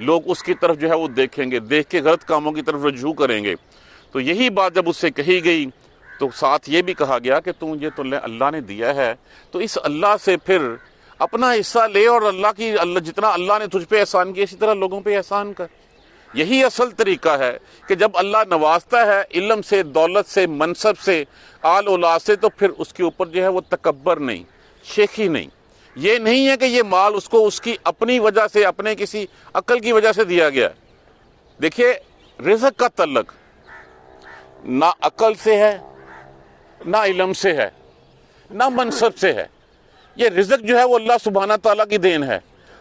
لوگ اس کی طرف جو ہے وہ دیکھیں گے، دیکھ کے غلط کاموں کی طرف رجوع کریں گے۔ تو یہی بات جب اس سے کہی گئی تو ساتھ یہ بھی کہا گیا کہ یہ تو اللہ نے دیا ہے، تو اس اللہ سے پھر اپنا حصہ لے، اور اللہ جتنا اللہ نے تجھ پہ احسان کیا اسی طرح لوگوں پہ احسان کر۔ یہی اصل طریقہ ہے کہ جب اللہ نوازتا ہے علم سے، دولت سے، منصب سے، آل اولاد سے، تو پھر اس کے اوپر جو ہے وہ تکبر نہیں، شیخی نہیں۔ یہ نہیں ہے کہ یہ مال اس کو اس کی اپنی وجہ سے، اپنے کسی عقل کی وجہ سے دیا گیا۔ دیکھیے رزق کا تعلق نہ عقل سے ہے، نہ علم سے ہے، نہ منصب سے ہے۔ یہ رزق جو ہے وہ اللہ سبحانہ تعالیٰ کی دین ہے۔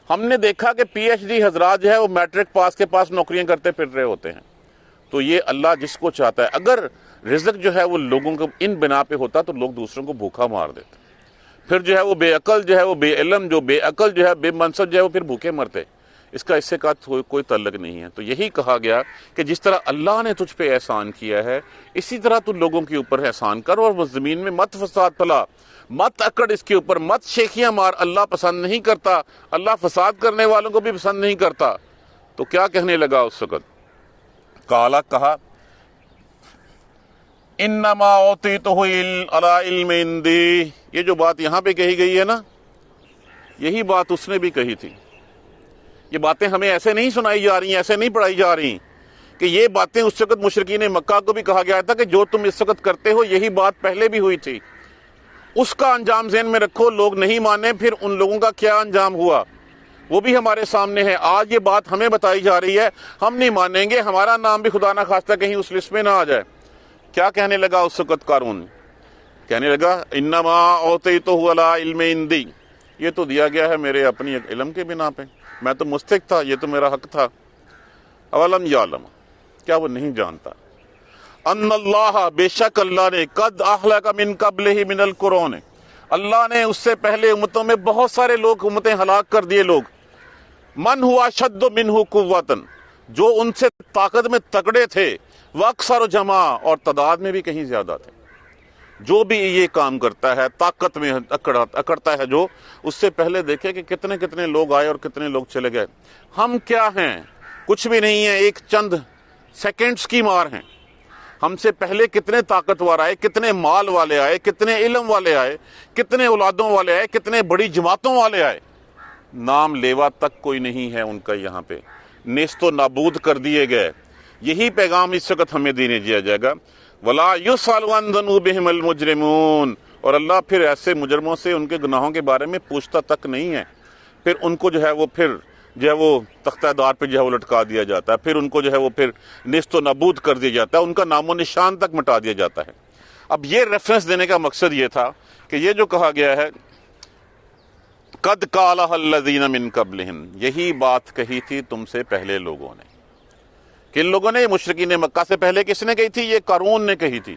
ہم نے دیکھا کہ پی ایچ ڈی حضرات جو ہے وہ میٹرک پاس کے پاس نوکریاں کرتے پھر رہے ہوتے ہیں۔ تو یہ اللہ جس کو چاہتا ہے، اگر رزق جو ہے وہ لوگوں کو ان بنا پہ ہوتا تو لوگ دوسروں کو بھوکا مار دیتے، پھر جو ہے وہ بے عقل جو ہے وہ بے علم، جو بے عقل جو ہے بے منصب جو ہے وہ پھر بھوکے مرتے۔ اس کا اس سے کا کوئی تعلق نہیں ہے۔ تو یہی کہا گیا کہ جس طرح اللہ نے تجھ پہ احسان کیا ہے اسی طرح تو لوگوں کے اوپر احسان کر، اور وہ زمین میں مت فساد پھیلا، مت اکڑ اس کے اوپر، مت شیخیاں مار۔ اللہ پسند نہیں کرتا، اللہ فساد کرنے والوں کو بھی پسند نہیں کرتا۔ تو کیا کہنے لگا اس وقت؟ کالا کہا انما اوتیتہ علی علم عندی۔ یہ جو بات یہاں پہ کہی گئی ہے نا، یہی بات اس نے بھی کہی تھی۔ یہ باتیں ہمیں ایسے نہیں سنائی جا رہی ہیں، ایسے نہیں پڑھائی جا رہی کہ یہ باتیں اس وقت مشرکین مکہ کو بھی کہا گیا تھا کہ جو تم اس وقت کرتے ہو یہی بات پہلے بھی ہوئی تھی۔ اس کا انجام ذہن میں رکھو، لوگ نہیں مانے، پھر ان لوگوں کا کیا انجام ہوا وہ بھی ہمارے سامنے ہے۔ آج یہ بات ہمیں بتائی جا رہی ہے، ہم نہیں مانیں گے، ہمارا نام بھی خدا نہ خواستہ کہیں اس لسٹ میں نہ آ جائے۔ کیا کہنے لگا اس وقت قارون؟ کہنے لگا انما اوتیتہ علی علم عندی، یہ تو دیا گیا ہے میرے اپنی علم کے بنا پہ، میں تو مستحق تھا، یہ تو میرا حق تھا۔ اولم یعلم، کیا وہ نہیں جانتا؟ ان اللہ، بے شک اللہ نے، قد اہلک من قبلہ من القرون، اللہ نے اس سے پہلے امتوں میں بہت سارے لوگ، امتیں ہلاک کر دیے لوگ، من ہوا اشد منہ قوۃ، جو ان سے طاقت میں تگڑے تھے، واکثر جمع، اور تعداد میں بھی کہیں زیادہ تھے۔ جو بھی یہ کام کرتا ہے، طاقت میں اکڑتا ہے جو، اس سے پہلے دیکھے کہ کتنے کتنے لوگ آئے اور کتنے لوگ چلے گئے۔ ہم کیا ہیں؟ کچھ بھی نہیں ہیں، ایک چند سیکنڈز کی مار ہیں۔ ہم سے پہلے کتنے طاقتور آئے، کتنے مال والے آئے، کتنے علم والے آئے، کتنے اولادوں والے آئے، کتنے بڑی جماعتوں والے آئے، نام لیوا تک کوئی نہیں ہے ان کا یہاں پہ، نیست و نابود کر دیے گئے۔ یہی پیغام اس وقت ہمیں دینے دیا جائے گا، وَلَا يُسْأَلُ عَنْ ذُنُوبِهِمُ الْمُجْرِمُونَ، اور اللہ پھر ایسے مجرموں سے ان کے گناہوں کے بارے میں پوچھتا تک نہیں ہے۔ پھر ان کو جو ہے وہ پھر جو ہے وہ تختہ دار پہ جو ہے وہ لٹکا دیا جاتا ہے، پھر ان کو جو ہے وہ پھر نیست و نابود کر دیا جاتا ہے، ان کا نام و نشان تک مٹا دیا جاتا ہے۔ اب یہ ریفرنس دینے کا مقصد یہ تھا کہ یہ جو کہا گیا ہے قد قالها الذین من قبلہم، یہی بات کہی تھی تم سے پہلے لوگوں نے۔ کن لوگوں نے؟ مشرکین مکہ سے پہلے کس نے کہی تھی؟ یہ قارون نے کہی تھی۔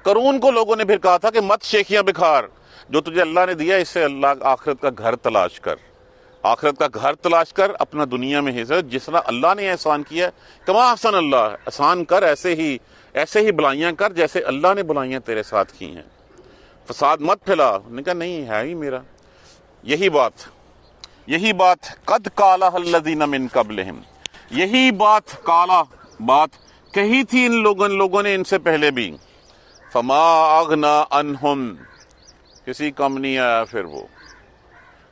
قارون کو لوگوں نے پھر کہا تھا کہ مت شیخیاں بکھار، جو تجھے اللہ نے دیا اس سے اللہ آخرت کا گھر تلاش کر، آخرت کا گھر تلاش کر، اپنا دنیا میں حصہ جس طرح اللہ نے احسان کیا، کما احسن اللہ، احسان کر، ایسے ہی بلائیاں کر جیسے اللہ نے بلائیاں تیرے ساتھ کی ہیں، فساد مت پھیلا۔ انہوں نے کہا نہیں ہے ہی میرا۔ یہی بات قد قالها الذین من قبلہم، یہی بات کہی تھی ان لوگوں نے ان سے پہلے بھی۔ فما اغنا عنہم، کسی کم نہیں آیا پھر وہ،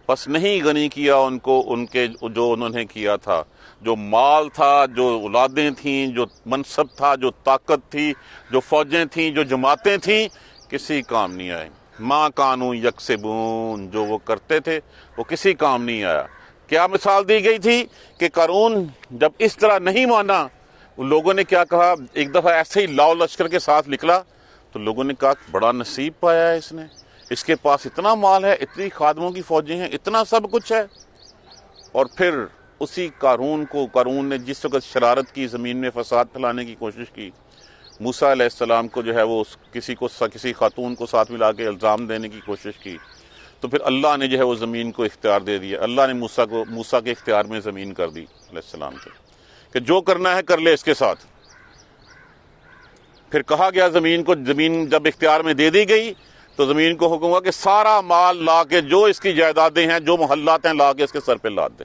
بس نہیں غنی کیا ان کو ان کے جو انہوں نے کیا تھا، جو مال تھا، جو اولادیں تھیں، جو منصب تھا، جو طاقت تھی، جو فوجیں تھیں، جو جماعتیں تھیں، کسی کام نہیں آئے۔ ما کانوا یکسبون، جو وہ کرتے تھے وہ کسی کام نہیں آیا۔ کیا مثال دی گئی تھی کہ قارون جب اس طرح نہیں مانا، ان لوگوں نے کیا کہا؟ ایک دفعہ ایسے ہی لاؤ لشکر کے ساتھ نکلا تو لوگوں نے کہا بڑا نصیب پایا ہے اس نے، اس کے پاس اتنا مال ہے، اتنی خادموں کی فوجیں ہیں، اتنا سب کچھ ہے۔ اور پھر اسی قارون نے جس وقت شرارت کی، زمین میں فساد پھیلانے کی کوشش کی، موسیٰ علیہ السلام کو جو ہے وہ کسی خاتون کو ساتھ ملا کے الزام دینے کی کوشش کی، تو پھر اللہ نے جو ہے وہ زمین کو اختیار دے دیا۔ اللہ نے موسیٰ کے اختیار میں زمین کر دی علیہ السلام کے، کہ جو کرنا ہے کر لے اس کے ساتھ۔ پھر کہا گیا زمین جب اختیار میں دے دی گئی تو زمین کو حکم ہوا کہ سارا مال لا کے، جو اس کی جائیدادیں ہیں، جو محلات ہیں، لا کے اس کے سر پہ لاد دے،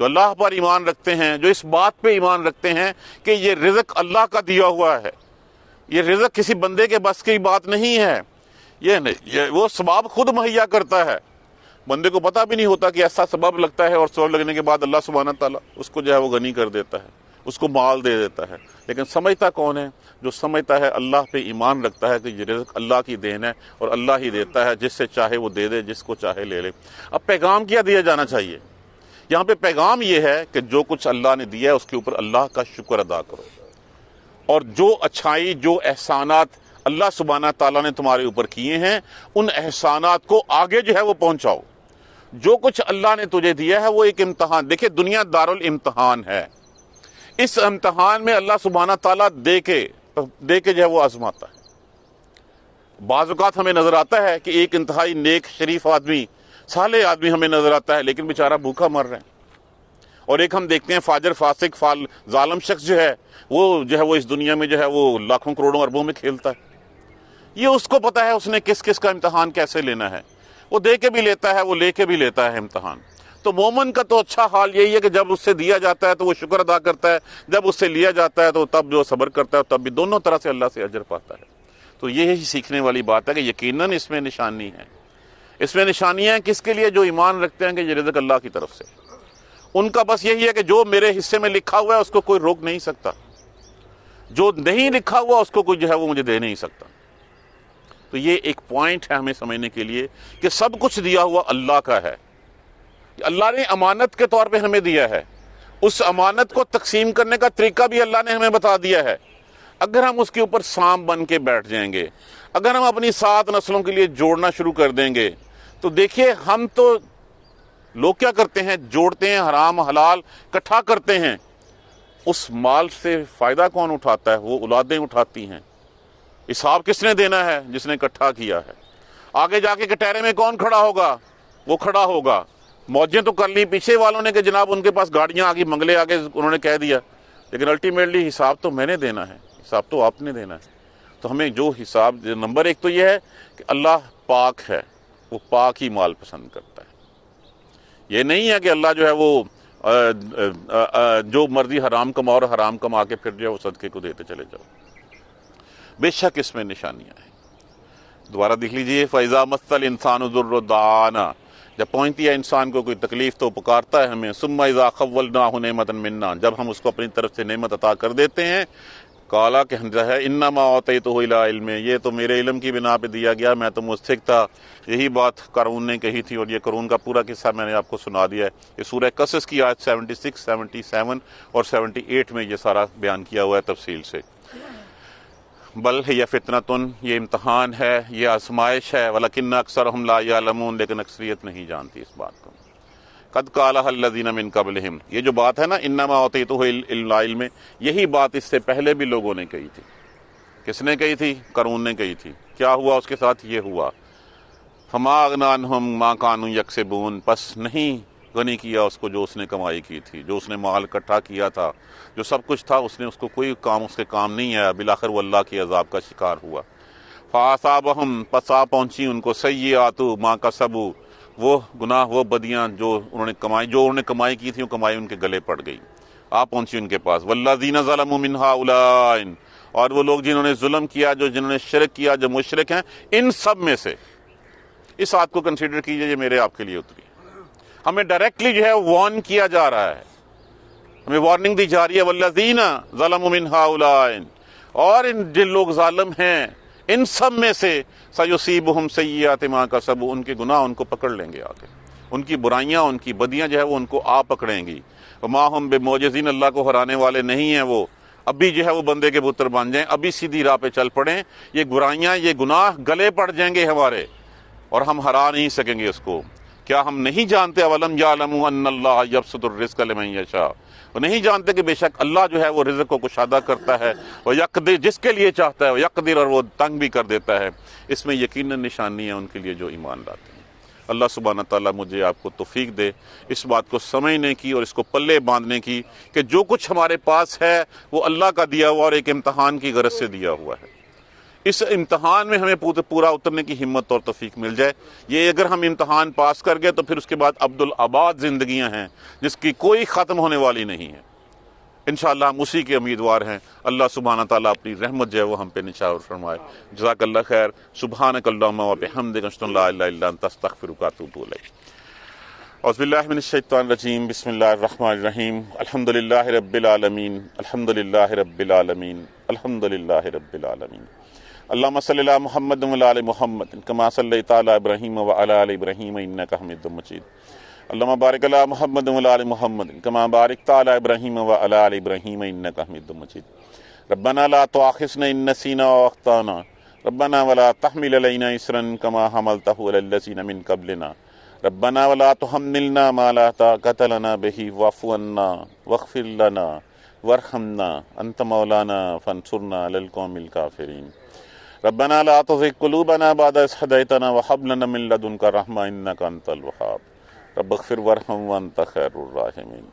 جو اللہ پر ایمان رکھتے ہیں، جو اس بات پہ ایمان رکھتے ہیں کہ یہ رزق اللہ کا دیا ہوا ہے، یہ رزق کسی بندے کے بس کی بات نہیں ہے، یہ وہ سبب خود مہیا کرتا ہے، بندے کو پتہ بھی نہیں ہوتا کہ ایسا سبب لگتا ہے، اور سبب لگنے کے بعد اللہ سبحانہ تعالیٰ اس کو جو ہے وہ غنی کر دیتا ہے، اس کو مال دے دیتا ہے۔ لیکن سمجھتا کون ہے؟ جو سمجھتا ہے، اللہ پہ ایمان رکھتا ہے کہ یہ رزق اللہ کی دین ہے اور اللہ ہی دیتا ہے، جس سے چاہے وہ دے دے، جس کو چاہے لے لے۔ اب پیغام کیا دیا جانا چاہیے؟ یہاں پہ پیغام یہ ہے کہ جو کچھ اللہ نے دیا ہے اس کے اوپر اللہ کا شکر ادا کرو، اور جو اچھائی، جو احسانات اللہ سبحانہ تعالیٰ نے تمہارے اوپر کیے ہیں، ان احسانات کو آگے جو ہے وہ پہنچاؤ۔ جو کچھ اللہ نے تجھے دیا ہے وہ ایک امتحان، دیکھیں دنیا دارالامتحان ہے، اس امتحان میں اللہ سبحانہ تعالیٰ دے کے جو ہے وہ آزماتا ہے۔ بعض اوقات ہمیں نظر آتا ہے کہ ایک انتہائی نیک شریف آدمی، صالح آدمی ہمیں نظر آتا ہے، لیکن بیچارہ بھوکا مر رہا ہے، اور ایک ہم دیکھتے ہیں فاجر، فاسق، ظالم شخص جو ہے وہ اس دنیا میں جو ہے وہ لاکھوں کروڑوں اربوں میں کھیلتا ہے۔ یہ اس کو پتا ہے اس نے کس کس کا امتحان کیسے لینا ہے، وہ دے کے بھی لیتا ہے، وہ لے کے بھی لیتا ہے امتحان۔ تو مومن کا تو اچھا حال یہی ہے کہ جب اس سے دیا جاتا ہے تو وہ شکر ادا کرتا ہے، جب اس سے لیا جاتا ہے تو تب جو صبر کرتا ہے، تب بھی دونوں طرح سے اللہ سے اجر پاتا ہے۔ تو یہی سیکھنے والی بات ہے کہ یقیناً اس میں نشانی ہے، اس میں نشانیاں کس کے لیے؟ جو ایمان رکھتے ہیں کہ یہ رزق اللہ کی طرف سے، ان کا بس یہی ہے کہ جو میرے حصے میں لکھا ہوا ہے اس کو کوئی روک نہیں سکتا، جو نہیں لکھا ہوا اس کو کوئی جو ہے وہ مجھے دے نہیں سکتا۔ تو یہ ایک پوائنٹ ہے ہمیں سمجھنے کے لیے کہ سب کچھ دیا ہوا اللہ کا ہے، اللہ نے امانت کے طور پہ ہمیں دیا ہے، اس امانت کو تقسیم کرنے کا طریقہ بھی اللہ نے ہمیں بتا دیا ہے۔ اگر ہم اس کے اوپر سام بن کے بیٹھ جائیں گے، اگر ہم اپنی 7 نسلوں کے لیے جوڑنا شروع کر دیں گے، تو دیکھیے ہم تو لوگ کیا کرتے ہیں، جوڑتے ہیں، حرام حلال اکٹھا کرتے ہیں، اس مال سے فائدہ کون اٹھاتا ہے؟ وہ اولادیں اٹھاتی ہیں۔ حساب کس نے دینا ہے؟ جس نے اکٹھا کیا ہے۔ آگے جا کے کٹہرے میں کون کھڑا ہوگا؟ وہ کھڑا ہوگا۔ موجیں تو کر لی پیچھے والوں نے کہ جناب ان کے پاس گاڑیاں آگی، بنگلے آگے، انہوں نے کہہ دیا، لیکن الٹیمیٹلی حساب تو میں نے دینا ہے، حساب تو آپ نے دینا ہے۔ تو ہمیں جو حساب، نمبر 1 تو یہ ہے کہ اللہ پاک ہے، وہ پاک ہی مال پسند کرتا ہے۔ یہ نہیں ہے کہ اللہ جو ہے وہ جو مرضی حرام کماؤ اور حرام کما کے پھر جو ہے وہ صدقے کو دیتے چلے جاؤ۔ بے شک اس میں نشانیاں ہیں۔ دوبارہ دیکھ لیجئے، فَإِذَا مَسَّ الْإِنسَانُ ضُرٌّ دَعَانَا، جب پہنچتی ہے انسان کو کوئی تکلیف تو پکارتا ہے ہمیں۔ ثُمَّ إِذَا خَوَّلْنَاهُ نِعْمَةً مِنَّا، جب ہم اس کو اپنی طرف سے نعمت عطا کر دیتے ہیں، کالا کہتا ہے انما اعطیتہ الی علم، یہ تو میرے علم کی بنا پہ دیا گیا، میں تو مستحق تھا۔ یہی بات قارون نے کہی تھی، اور یہ قارون کا پورا قصہ میں نے آپ کو سنا دیا ہے۔ یہ سورہ قصص کی آیت 76، 77 اور 78 میں یہ سارا بیان کیا ہوا ہے تفصیل سے۔ بل یہ فتنۃ، یہ امتحان ہے، یہ آزمائش ہے، ولکن اکثرہم لا یعلمون، لیکن اکثریت نہیں جانتی اس بات کو۔ قد قالها الذین من قبلہم، یہ جو بات ہے نا انما اعطیتہ الی علم، یہی بات اس سے پہلے بھی لوگوں نے کہی تھی۔ کس نے کہی تھی؟ قارون نے کہی تھی۔ کیا ہوا اس کے ساتھ؟ یہ ہوا، فما اغنی عنہم ما کانوا یکسبون، پس نہیں غنی کیا اس کو جو اس نے کمائی کی تھی، جو اس نے مال اکٹھا کیا تھا، جو سب کچھ تھا، اس نے اس کو کوئی کام اس کے کام نہیں آیا، بالآخر وہ اللہ کے عذاب کا شکار ہوا۔ فاصابہم، پس آ پہنچی ان کو سیئات ما کسبوا، وہ گناہ، وہ بدیاں جو انہوں نے کمائی کی تھی، وہ کمائی ان کے گلے پڑ گئی، آ پہنچی ان کے پاس۔ والذین ظلموا من ہؤلاء، اور وہ لوگ جنہوں نے ظلم کیا، جنہوں نے شرک کیا، جو مشرک ہیں، ان سب میں سے، اس آیت کو کنسیڈر کیجئے، یہ میرے آپ کے لیے اتری ہے۔ ہمیں ڈائریکٹلی جو ہے وارن کیا جا رہا ہے، ہمیں وارننگ دی جا رہی ہے، والذین ظلموا من ہؤلاء، اور جن لوگ ظالم ہیں ان سب میں سے، سیصیبہم سیئات ما کسبوا، ان کے گناہ ان کو پکڑ لیں گے، آگے ان کی برائیاں، ان کی بدیاں جو ہے وہ ان کو آ پکڑیں گی۔ وما ہم بمعجزین، اللہ کو ہرانے والے نہیں ہیں وہ۔ ابھی جو ہے وہ بندے کے پتر بن جائیں، ابھی سیدھی راہ پہ چل پڑیں، یہ برائیاں، یہ گناہ گلے پڑ جائیں گے ہمارے، اور ہم ہرا نہیں سکیں گے اس کو۔ کیا ہم نہیں جانتے؟ اولم یعلموا ان اللہ یبسط الرزق لمن یشاء، وہ نہیں جانتے کہ بے شک اللہ جو ہے وہ رزق کو کشادہ کرتا ہے، وہ یقدر، جس کے لیے چاہتا ہے، وہ یقدر، اور وہ تنگ بھی کر دیتا ہے۔ اس میں یقیناً نشانی ہے ان کے لیے جو ایمان لاتے ہیں۔ اللہ سبحانہ تعالیٰ مجھے آپ کو توفیق دے اس بات کو سمجھنے کی اور اس کو پلے باندھنے کی کہ جو کچھ ہمارے پاس ہے وہ اللہ کا دیا ہوا اور ایک امتحان کی غرض سے دیا ہوا ہے۔ اس امتحان میں ہمیں پورا اترنے کی ہمت اور توفیق مل جائے. یہ اگر ہم امتحان پاس کر گئے تو پھر اس کے بعد عبدالآباد زندگیاں ہیں جس کی کوئی ختم ہونے والی نہیں ہے. انشاءاللہ ہم اسی کے امیدوار ہیں. اللہ سبحانہ تعالیٰ اپنی رحمت جو ہے وہ ہم پہ نچھاور فرمائے. جزاک اللہ خیر. سبحانک اللہم و بحمدک اشہد ان لا الہ الا انت استغفرک و اتوب الیک. اعوذ باللہ من الشیطان الرجیم. بسم اللہ الرحمن الرحیم. الحمدللہ رب العالمین. الحمدللہ رب العالمین. الحمدللہ رب العالمین. اللہم صلی علی محمد وعلی آل محمد کما صلیت علی ابراہیم وعلی آل ابراہیم انک حمید مجید. اللہم بارک علی محمد وعلی آل محمد کما بارکت علی ابراہیم وعلی آل ابراہیم انک حمید مجید. ربنا لا تؤاخذنا ان نسینا واخطانا ربنا ولا تحمل علینا اصرا کما حملتہ علی الذین من قبلنا ربنا ولا تحملنا ما لا طاقۃ لنا به واعف عنا واغفر لنا وارحمنا انت مولانا فانصرنا علی القوم الکافرین. ربنا لا تزغ قلوبنا بعد إذ هديتنا وهب لنا من لدنك رحمة إنك أنت الوهاب. رب اغفر وارحم وأنت خير الراحمين.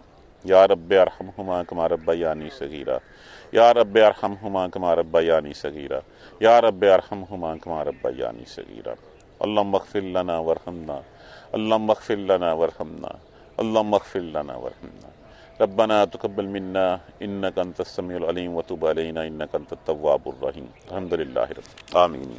یا رب ارحمهما كما ربياني صغيرا. یا رب ارحمهما كما ربياني صغيرا. یا رب ارحمهما كما ربياني صغيرا. اللهم اغفر لنا وارحمنا. اللهم اغفر لنا وارحمنا. اللهم اغفر لنا وارحمنا. ربنا تقبل منا انك انت السميع العليم وتب علينا انك انت التواب الرحيم. الحمد لله رب آمين.